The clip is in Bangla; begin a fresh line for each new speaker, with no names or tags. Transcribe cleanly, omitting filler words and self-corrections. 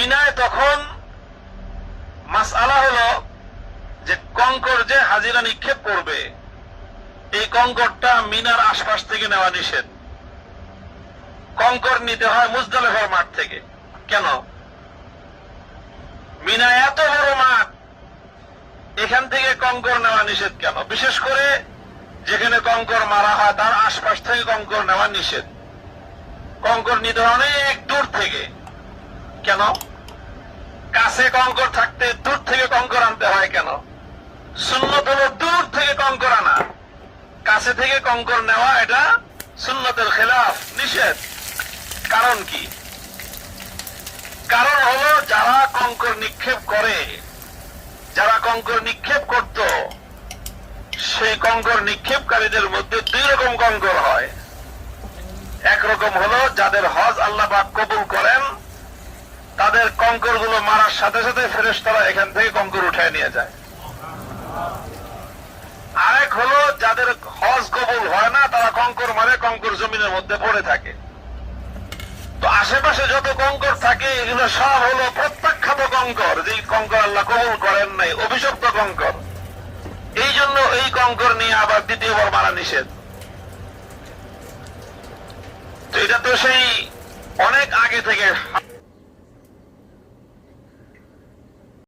মিনায় তখন মাসআলা হলো যে কঙ্কর যে হাজিরা নিক্ষেপ করবে এই কঙ্করটা মিনার আশপাশ থেকে নেওয়া নিষেধ। কঙ্কর নিতে হয় মুজদালিফার মাঠ থেকে। কেন? মিনা এত বড় মাঠ, এখান থেকে কঙ্কর নেওয়া নিষেধ কেন? বিশেষ করে যেখানে কঙ্কর মারা হয় তার আশপাশ থেকে কঙ্কর নেওয়া নিষেধ। কঙ্কর নিতে হয় অনেক দূর থেকে। কেন? কাছে কঙ্কর থাকতে দূর থেকে কঙ্কর আনতে হয় কেন? সুন্নত হলো দূর থেকে কঙ্কর আনা, কাছে থেকে কঙ্কর নেওয়া এটা সুন্নতের খেলাফ, নিষেধ। কারণ কি? কারণ হলো যারা কঙ্কর নিক্ষেপ করে, যারা কঙ্কর নিক্ষেপ করত, সেই কঙ্কর নিক্ষেপকারীদের মধ্যে দুই রকম কঙ্কর হয়। একরকম হলো যাদের হজ আল্লাহ পাক কবুল করেন, তাদের কঙ্কর গুলো মারার সাথে সাথে ফেরেশতারা এখান থেকে কঙ্কর উঠায় নিয়ে যায়। আরেক হলো যাদের হজ কবুল হয় না, তারা কঙ্কর মারে, কঙ্কর জমিনের মধ্যে পড়ে থাকে। তো আশেপাশে যত কঙ্কর থাকে এগুলো সব হলো প্রত্যাখ্যাত কঙ্কর, যে কঙ্কর আল্লাহ কবুল করেন নাই, অভিশপ্ত কঙ্কর। এই জন্য এই কঙ্কর নিয়ে আবার দ্বিতীয়বার মারা নিষেধ। তো এটা তো সেই অনেক আগে থেকে